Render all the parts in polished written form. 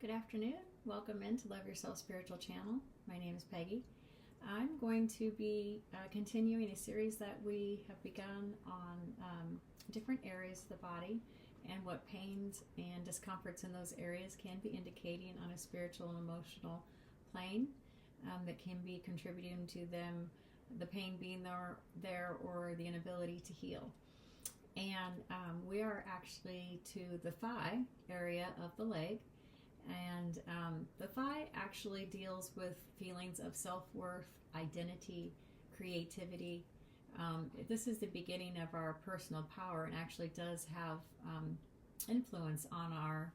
Good afternoon. Welcome into Love Yourself Spiritual Channel. My name is Peggy. I'm going to be continuing a series that we have begun on different areas of the body and what pains and discomforts in those areas can be indicating on a spiritual and emotional plane that can be contributing to them, the pain being there or the inability to heal. And we are actually to the thigh area of the leg. And the thigh actually deals with feelings of self-worth, identity, creativity. This is the beginning of our personal power and actually does have influence on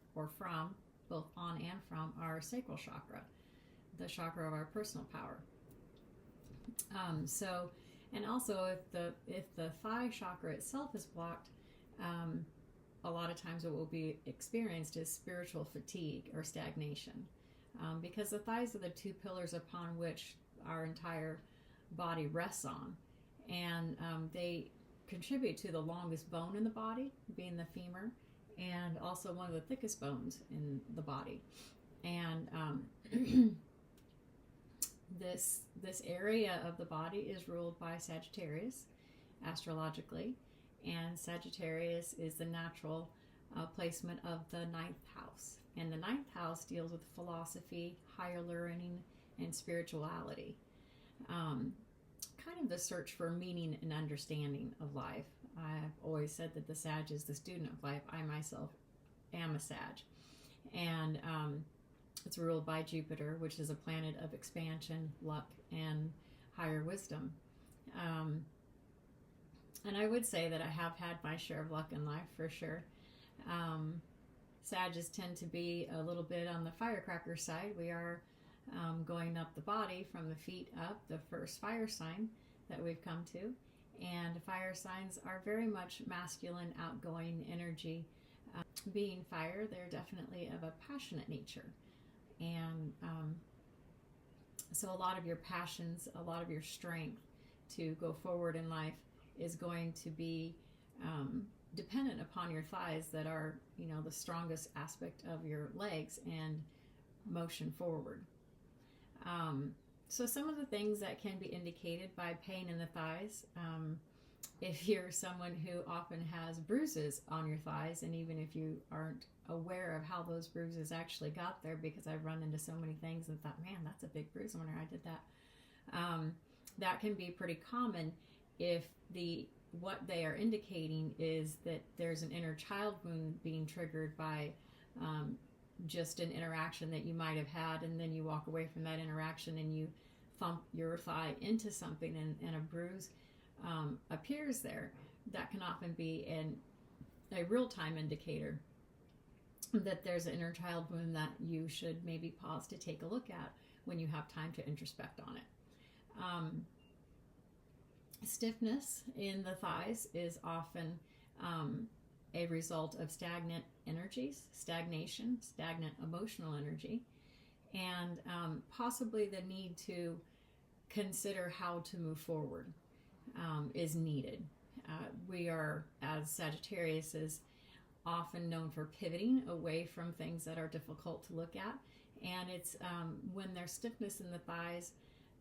both on and from our sacral chakra, the chakra of our personal power. And also if the thigh chakra itself is blocked, a lot of times what will be experienced is spiritual fatigue or stagnation, because the thighs are the two pillars upon which our entire body rests on, and they contribute to the longest bone in the body, being the femur, and also one of the thickest bones in the body. And this area of the body is ruled by Sagittarius astrologically. And Sagittarius is the natural placement of the ninth house. And the ninth house deals with philosophy, higher learning, and spirituality. Kind of the search for meaning and understanding of life. I've always said that the Sag is the student of life. I myself am a Sag. And it's ruled by Jupiter, which is a planet of expansion, luck, and higher wisdom. And I would say that I have had my share of luck in life, for sure. Sages tend to be a little bit on the firecracker side. We are going up the body from the feet up, the first fire sign that we've come to. And fire signs are very much masculine, outgoing energy. Being fire, they're definitely of a passionate nature. And so a lot of your passions, a lot of your strength to go forward in life is going to be dependent upon your thighs that are, the strongest aspect of your legs and motion forward. So some of the things that can be indicated by pain in the thighs, if you're someone who often has bruises on your thighs, and even if you aren't aware of how those bruises actually got there, because I've run into so many things and thought, man, that's a big bruise, I wonder how I did that. That can be pretty common if what they are indicating is that there's an inner child wound being triggered by just an interaction that you might have had, and then you walk away from that interaction and you thump your thigh into something and a bruise appears there. That can often be a real-time indicator that there's an inner child wound that you should maybe pause to take a look at when you have time to introspect on it. Stiffness in the thighs is often a result of stagnant energies, stagnation, stagnant emotional energy, and possibly the need to consider how to move forward is needed. We are, as Sagittarius, is often known for pivoting away from things that are difficult to look at, and it's when there's stiffness in the thighs,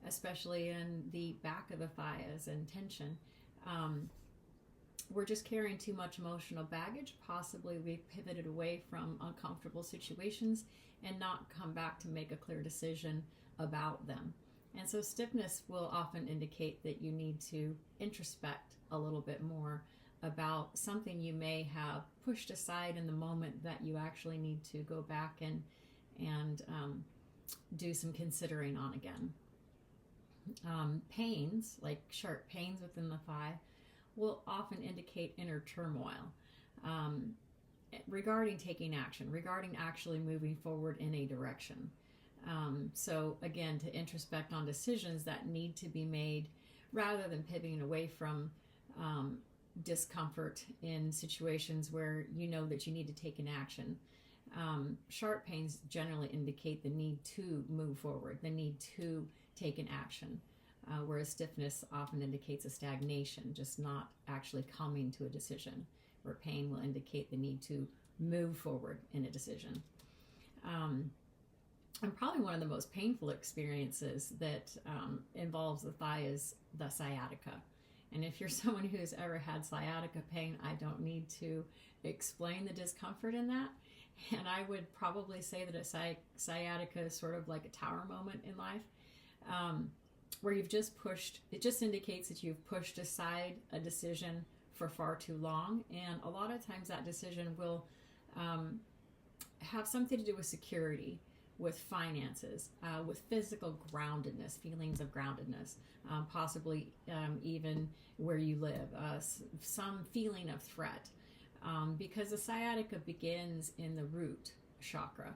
especially in the back of the thighs and tension, we're just carrying too much emotional baggage. Possibly we've pivoted away from uncomfortable situations and not come back to make a clear decision about them. And so stiffness will often indicate that you need to introspect a little bit more about something you may have pushed aside in the moment that you actually need to go back and do some considering on again. Pains, like sharp pains within the thigh, will often indicate inner turmoil regarding taking action, regarding actually moving forward in a direction. So again, to introspect on decisions that need to be made rather than pivoting away from discomfort in situations where you know that you need to take an action. Sharp pains generally indicate the need to move forward, the need to take an action, whereas stiffness often indicates a stagnation, just not actually coming to a decision, where pain will indicate the need to move forward in a decision. and probably one of the most painful experiences that involves the thigh is the sciatica. And if you're someone who's ever had sciatica pain, I don't need to explain the discomfort in that. And I would probably say that a sciatica is sort of like a tower moment in life, where you've just pushed, it just indicates that you've pushed aside a decision for far too long. And a lot of times that decision will have something to do with security, with finances, with physical groundedness, feelings of groundedness, possibly even where you live, some feeling of threat. Because the sciatica begins in the root chakra,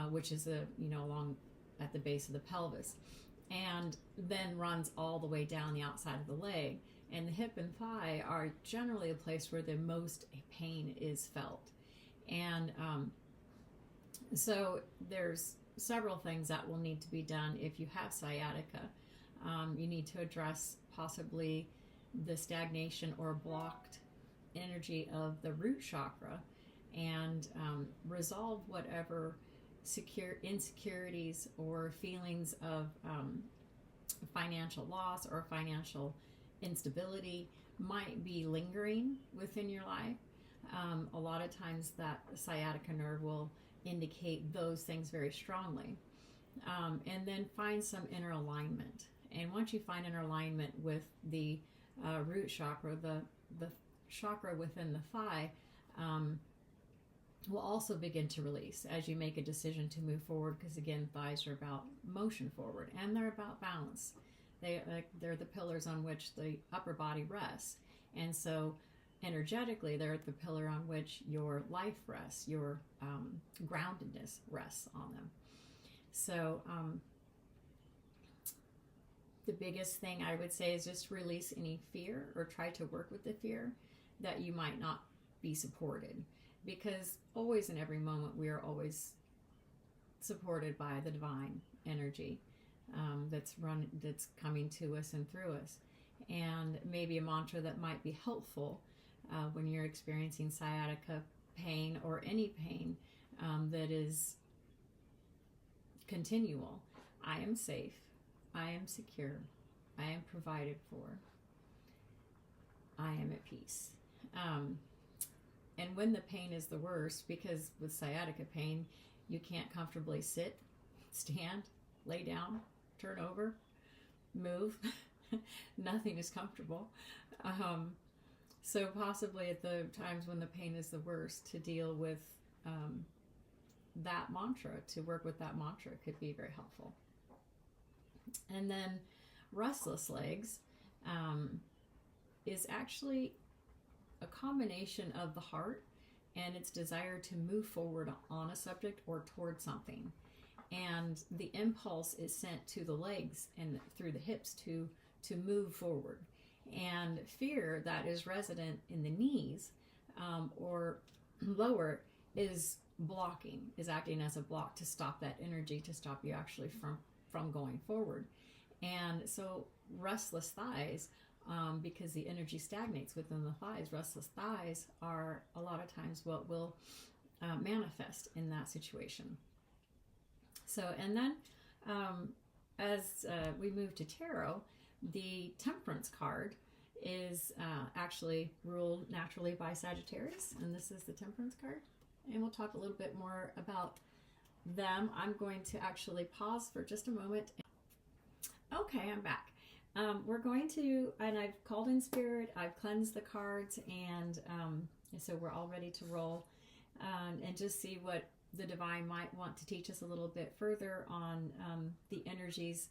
which is along at the base of the pelvis, and then runs all the way down the outside of the leg. And the hip and thigh are generally a place where the most pain is felt. And so there's several things that will need to be done if you have sciatica. You need to address possibly the stagnation or blocked energy of the root chakra, and resolve whatever insecurities or feelings of financial loss or financial instability might be lingering within your life. A lot of times that sciatica nerve will indicate those things very strongly. And then find some inner alignment. And once you find inner alignment with the root chakra, the chakra within the thigh will also begin to release as you make a decision to move forward, because again, thighs are about motion forward, and they're about balance. They're the pillars on which the upper body rests. And so energetically, they're the pillar on which your life rests, your groundedness rests on them. So the biggest thing I would say is just release any fear, or try to work with the fear that you might not be supported. Because always and every moment we are always supported by the divine energy that's coming to us and through us. And maybe a mantra that might be helpful when you're experiencing sciatica pain or any pain that is continual. I am safe. I am secure. I am provided for. I am at peace. And when the pain is the worst, because with sciatica pain, you can't comfortably sit, stand, lay down, turn over, move. Nothing is comfortable. So possibly at the times when the pain is the worst, to deal with that mantra, to work with that mantra could be very helpful. And then restless legs is actually a combination of the heart and its desire to move forward on a subject or toward something. And the impulse is sent to the legs and through the hips to move forward. And fear that is resident in the knees or lower is acting as a block to stop that energy, to stop you actually from going forward. And so restless thighs, because the energy stagnates within the thighs, restless thighs are a lot of times what will manifest in that situation. So, and then as we move to tarot, the Temperance card is actually ruled naturally by Sagittarius, and this is the Temperance card. And we'll talk a little bit more about them. I'm going to actually pause for just a moment. Okay, I'm back. We're going to, and I've called in spirit, I've cleansed the cards, and so we're all ready to roll and just see what the divine might want to teach us a little bit further on the energies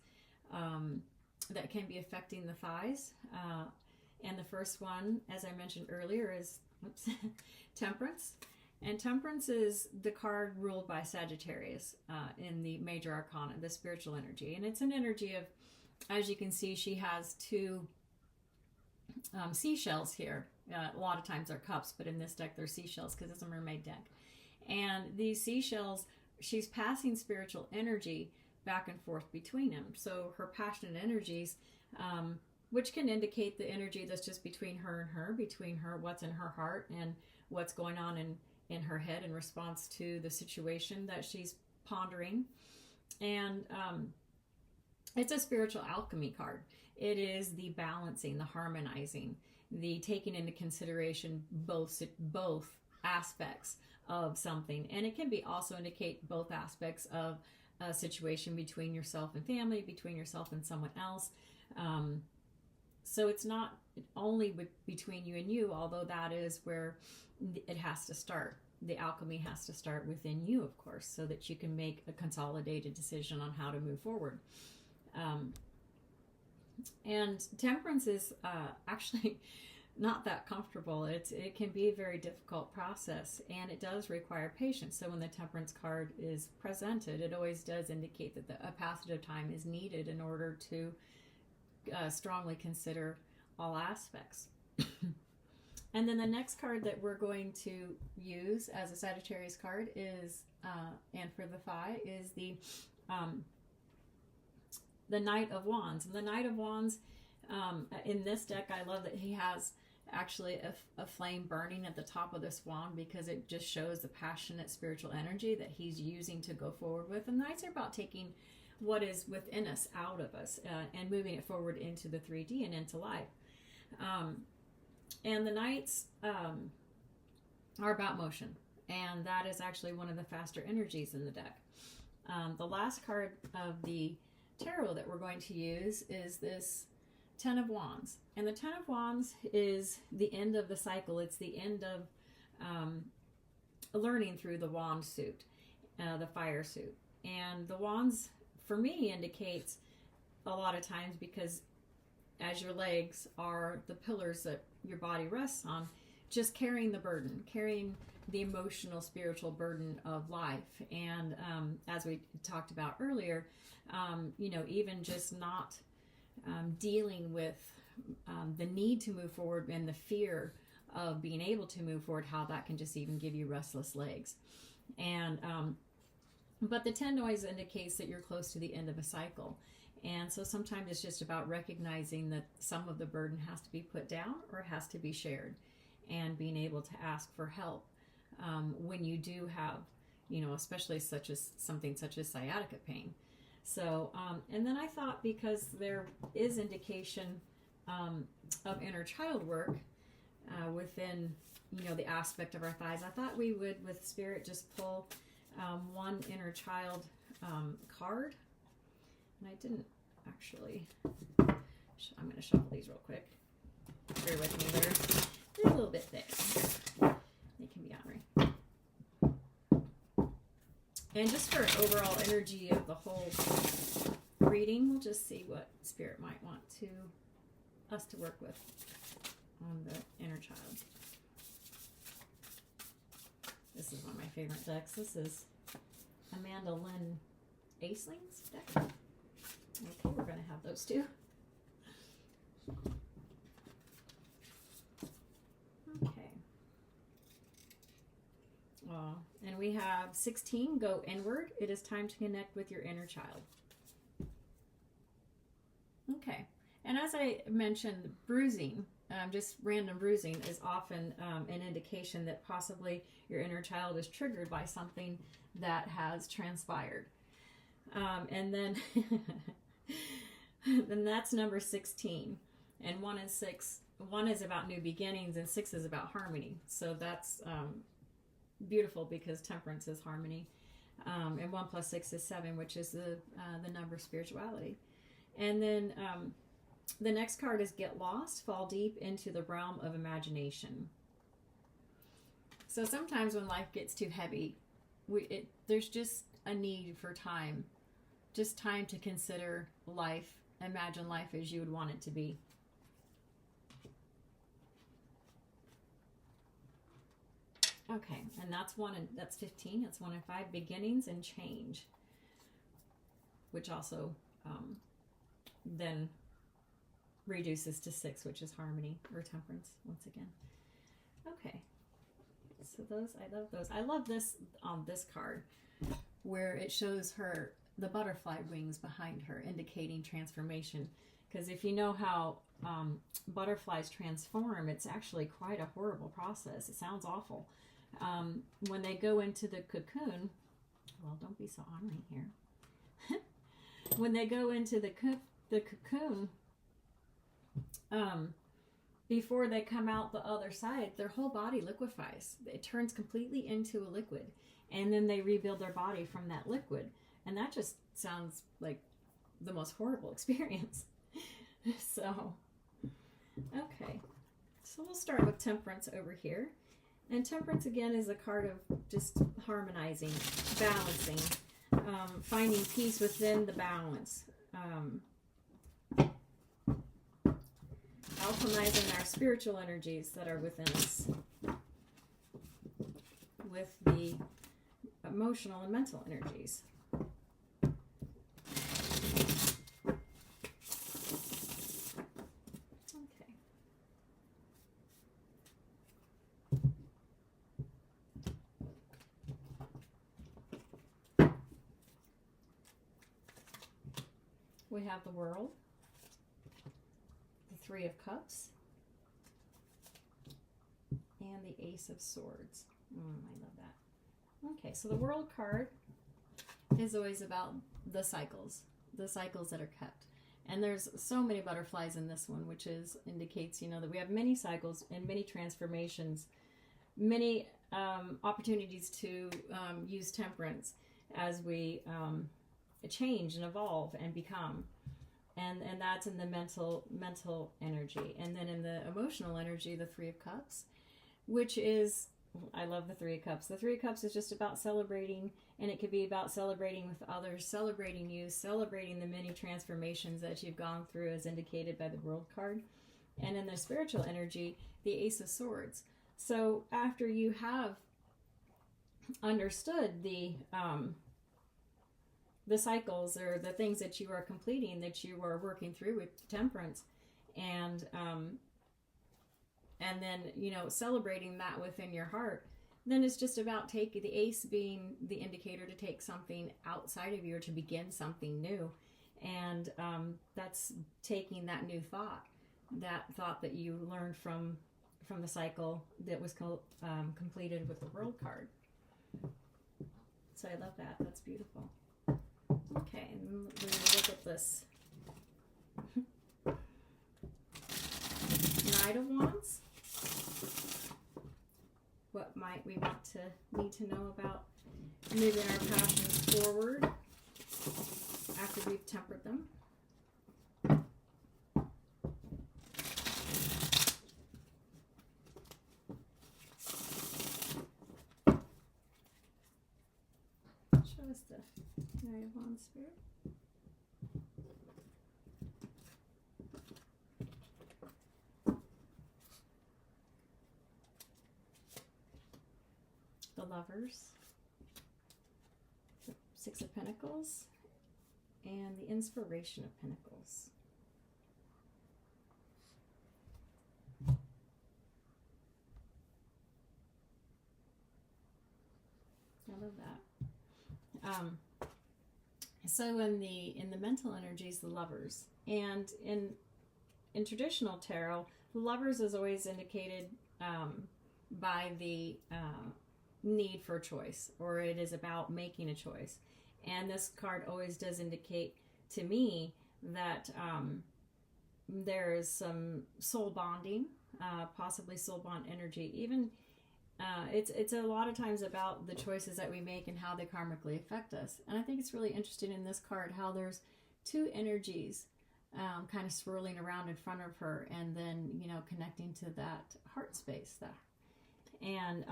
that can be affecting the thighs. And the first one, as I mentioned earlier, is Temperance. And Temperance is the card ruled by Sagittarius in the major arcana, the spiritual energy. And it's an energy of, as you can see, she has two seashells here. A lot of times they're cups, but in this deck they're seashells because it's a mermaid deck. And these seashells, she's passing spiritual energy back and forth between them. So her passionate energies, which can indicate the energy that's just between her and her, between her, what's in her heart and what's going on in her head in response to the situation that she's pondering. And it's a spiritual alchemy card. It is the balancing, the harmonizing, the taking into consideration both aspects of something. And it can be also indicate both aspects of a situation between yourself and family, between yourself and someone else. So it's not only between you and you, although that is where it has to start. The alchemy has to start within you, of course, so that you can make a consolidated decision on how to move forward. And temperance is actually not that comfortable. It can be a very difficult process, and it does require patience. So when the temperance card is presented, it always does indicate that a passage of time is needed in order to strongly consider all aspects. And then the next card that we're going to use as a Sagittarius card is, and for the Phi, is the Knight of Wands. And the Knight of Wands, in this deck, I love that he has actually a flame burning at the top of this wand, because it just shows the passionate spiritual energy that he's using to go forward with. And the Knights are about taking what is within us out of us and moving it forward into the 3D and into life. And the Knights are about motion, and that is actually one of the faster energies in the deck. The last card of the tarot that we're going to use is this Ten of Wands. And the Ten of Wands is the end of the cycle. It's the end of learning through the wand suit, the fire suit. And the wands, for me, indicates a lot of times, because as your legs are the pillars that your body rests on, just carrying the burden, carrying the emotional, spiritual burden of life. And as we talked about earlier, even just not dealing with the need to move forward and the fear of being able to move forward, how that can just even give you restless legs. And but the 10 always indicates that you're close to the end of a cycle. And so sometimes it's just about recognizing that some of the burden has to be put down or has to be shared, and being able to ask for help when you do have, especially something such as sciatica pain. So, and then I thought, because there is indication of inner child work within, the aspect of our thighs, I thought we would, with Spirit, just pull one inner child card. And I didn't actually. I'm going to shuffle these real quick. Bear with me, they're a little bit thick. They can be ornery. And just for overall energy of the whole reading, we'll just see what Spirit might want us to work with on the inner child. This is one of my favorite decks. This is Amanda Lynn Aisling's deck. Okay, we're going to have those two. Okay. And we have 16, go inward. It is time to connect with your inner child. Okay. And as I mentioned, bruising, just random bruising, is often an indication that possibly your inner child is triggered by something that has transpired. And then then that's number 16. And 1 and 6, 1 is about new beginnings and 6 is about harmony. So that's beautiful, because temperance is harmony. And 1 plus 6 is 7, which is the number of spirituality. And then the next card is get lost, fall deep into the realm of imagination. So sometimes when life gets too heavy, there's just a need for time. Just time to consider life, imagine life as you would want it to be. Okay, and that's 15. That's 1 and 5, beginnings and change, which also then reduces to 6, which is harmony or temperance once again. Okay, so those, I love those. I love this on this card, where it shows her the butterfly wings behind her, indicating transformation. Because if you know how butterflies transform, it's actually quite a horrible process. It sounds awful, when they go into the cocoon, well, don't be so ornery here. When they go into the cocoon, before they come out the other side, their whole body liquefies. It turns completely into a liquid. And then they rebuild their body from that liquid. And that just sounds like the most horrible experience. So, okay. So we'll start with temperance over here. And temperance, again, is a card of just harmonizing, balancing, finding peace within the balance. Alchemizing our spiritual energies that are within us with the emotional and mental energies. Okay. We have the World, the Three of Cups, and the Ace of Swords. I love that. Okay, so the World card is always about the cycles that are kept. And there's so many butterflies in this one, which indicates, that we have many cycles and many transformations, many opportunities to use temperance as we change and evolve and become. And that's in the mental energy. And then in the emotional energy, the Three of Cups, which is, I love the Three of Cups. The Three of Cups is just about celebrating, and it could be about celebrating with others, celebrating you, celebrating the many transformations that you've gone through as indicated by the World card. And in the spiritual energy, the Ace of Swords. So after you have understood the cycles or the things that you are completing, that you are working through with temperance, and then, celebrating that within your heart, then it's just about taking the ace being the indicator to take something outside of you or to begin something new. And that's taking that new thought, that you learned from the cycle that was completed with the World card. So I love that. That's beautiful. Okay, and then we're going to look at this Knight of Wands. What might we need to know about moving our passions forward after we've tempered them? Show us the Knight of Wands, Spirit. The Lovers, the Six of Pentacles, and the Inspiration of Pentacles. I love that. So in the mental energies, the Lovers, and in traditional tarot, the Lovers is always indicated by the need for a choice, or it is about making a choice. And this card always does indicate to me that there is some soul bonding, possibly soul bond energy. Even it's a lot of times about the choices that we make and how they karmically affect us. And I think it's really interesting in this card how there's two energies kind of swirling around in front of her, and then connecting to that heart space there. And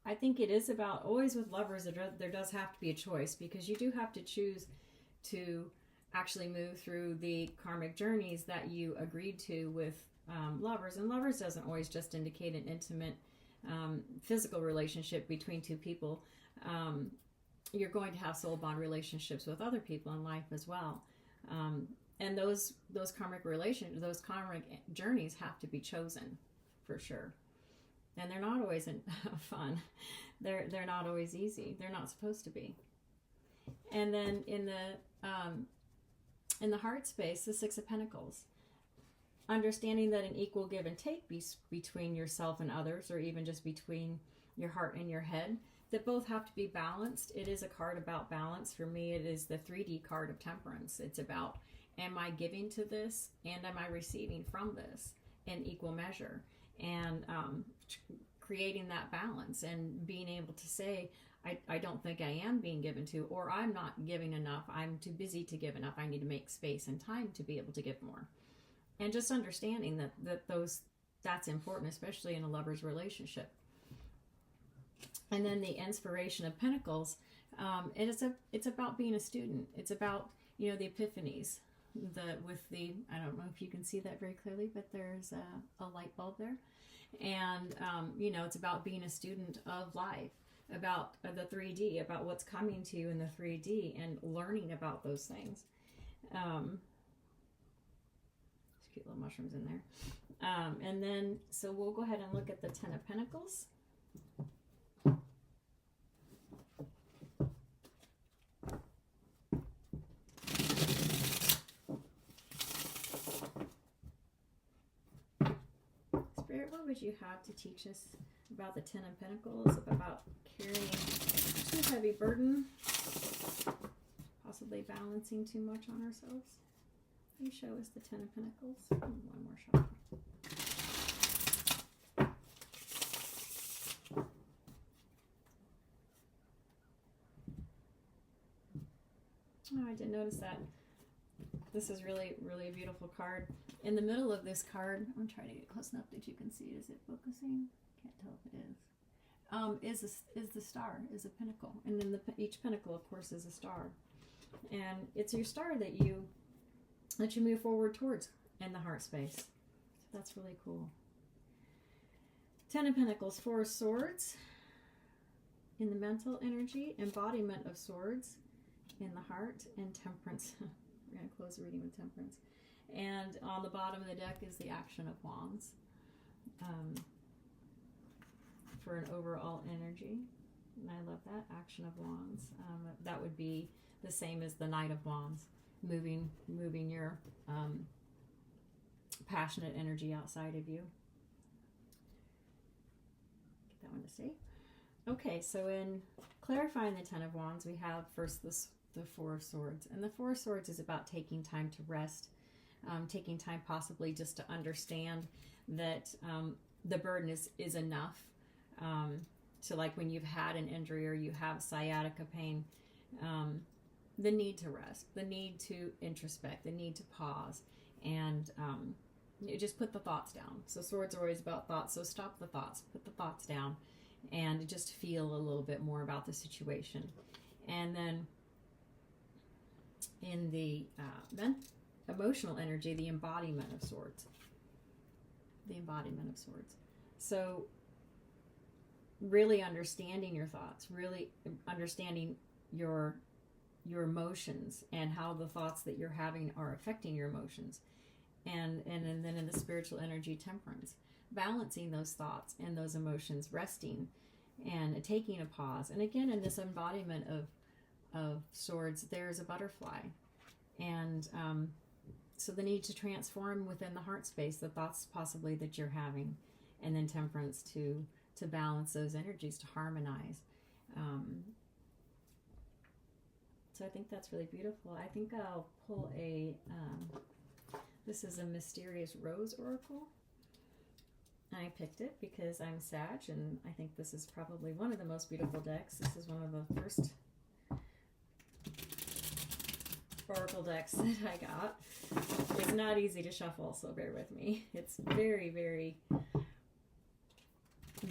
I think it is about, always with Lovers, there does have to be a choice, because you do have to choose to actually move through the karmic journeys that you agreed to with Lovers. And Lovers doesn't always just indicate an intimate physical relationship between two people. You're going to have soul bond relationships with other people in life as well. And those karmic journeys have to be chosen, for sure. And they're not always fun. They're not always easy. They're not supposed to be. And then in the heart space, the Six of Pentacles. understanding that an equal give and take between yourself and others, or even just between your heart and your head, that both have to be balanced. It is a card about balance. For me, it is the 3D card of temperance. It's about, am I giving to this, and am I receiving from this in equal measure? And creating that balance and being able to say, I don't think I am being given to, or I'm not giving enough. I'm too busy to give enough. I need to make space and time to be able to give more. And just understanding that's important, especially in a lover's relationship. And then the inspiration of Pentacles, it's about being a student. It's about, the epiphanies. I don't know if you can see that very clearly, but there's a light bulb there. And, it's about being a student of life, about the 3D, about what's coming to you in the 3D, and learning about those things. There's cute little mushrooms in there. And then, so we'll go ahead and look at the 10 of Pentacles. Spirit, what would you have to teach us about the 10 of Pentacles, about carrying too heavy burden, possibly balancing too much on ourselves? Can you show us the 10 of Pentacles? One more shot. Oh, I did notice that. This is really, really a beautiful card. In the middle of this card, I'm trying to get close enough that you can see. Is it focusing? Can't tell if it is. Is the star, is a pentacle. And then each pentacle, of course, is a star. And it's your star that you move forward towards in the heart space. So that's really cool. 10 of Pentacles, 4 of Swords in the mental energy, embodiment of swords in the heart, and Temperance. We're going to close the reading with Temperance. And on the bottom of the deck is the Action of Wands for an overall energy. And I love that, Action of Wands. That would be the same as the Knight of Wands, moving your passionate energy outside of you. Get that one to stay. Okay, so in clarifying the 10 of Wands, we have first the 4 of Swords. And the 4 of Swords is about taking time to rest, taking time possibly just to understand that the burden is enough. So like when you've had an injury or you have sciatica pain, the need to rest, the need to introspect, the need to pause, and you just put the thoughts down. So swords are always about thoughts, so stop the thoughts, put the thoughts down, and just feel a little bit more about the situation. And then in the emotional energy, the embodiment of swords. The embodiment of swords. So really understanding your thoughts, really understanding your emotions and how the thoughts that you're having are affecting your emotions. And then in the spiritual energy, Temperance, balancing those thoughts and those emotions, resting and taking a pause. And again, in this embodiment of swords, there's a butterfly. And so the need to transform within the heart space, the thoughts possibly that you're having, and then Temperance to balance those energies, to harmonize. So I think that's really beautiful. I think I'll pull this is a Mysterious Rose Oracle. I picked it because I'm Sag, and I think this is probably one of the most beautiful decks. This is one of the first Oracle decks that I got. It's not easy to shuffle, so bear with me. It's very, very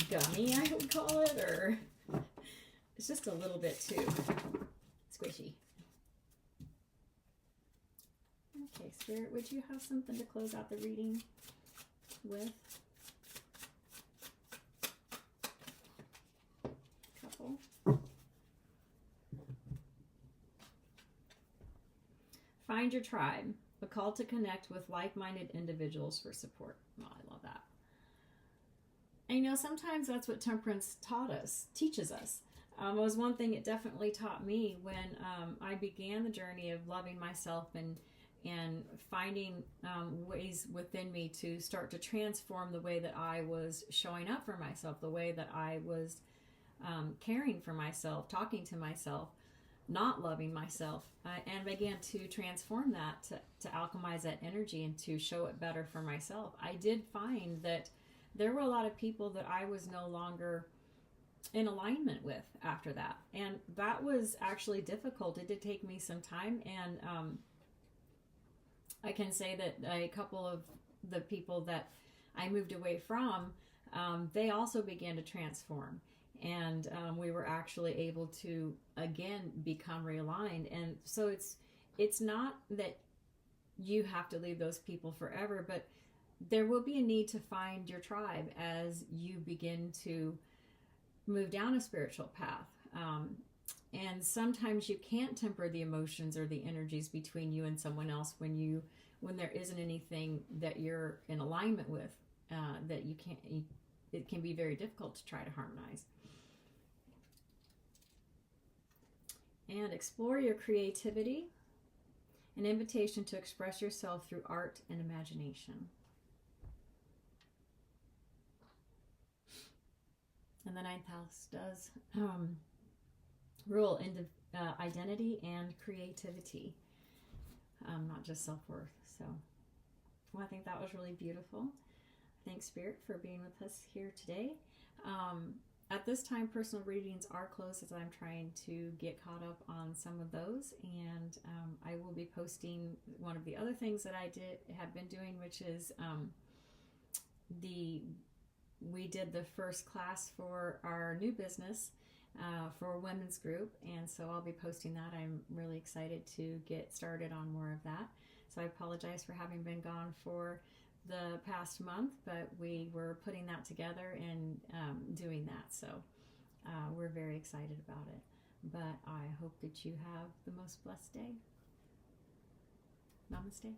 gummy, I would call it, or it's just a little bit too squishy. Okay, Spirit, would you have something to close out the reading with? Couple. Find your tribe, a call to connect with like-minded individuals for support. Oh, I love that. And sometimes that's what Temperance teaches us. It was one thing it definitely taught me when I began the journey of loving myself and and finding ways within me to start to transform the way that I was showing up for myself, the way that I was caring for myself, talking to myself, not loving myself, and began to transform that, to alchemize that energy and to show it better for myself. I did find that there were a lot of people that I was no longer in alignment with after that. And that was actually difficult. It did take me some time. And I can say that a couple of the people that I moved away from, they also began to transform. And we were actually able to, again, become realigned. And so it's not that you have to leave those people forever, but there will be a need to find your tribe as you begin to move down a spiritual path. And sometimes you can't temper the emotions or the energies between you and someone else when there isn't anything that you're in alignment with, that you can't, it can be very difficult to try to harmonize. And explore your creativity, an invitation to express yourself through art and imagination. And the ninth house does rule into identity and creativity, not just self-worth. So, well, I think that was really beautiful. Thanks, Spirit, for being with us here today. At this time, personal readings are closed as I'm trying to get caught up on some of those, and I will be posting one of the other things that I have been doing, which is we did the first class for our new business for a women's group, and so I'll be posting that. I'm really excited to get started on more of that. So I apologize for having been gone for the past month, but we were putting that together and doing that. So we're very excited about it. But I hope that you have the most blessed day. Namaste.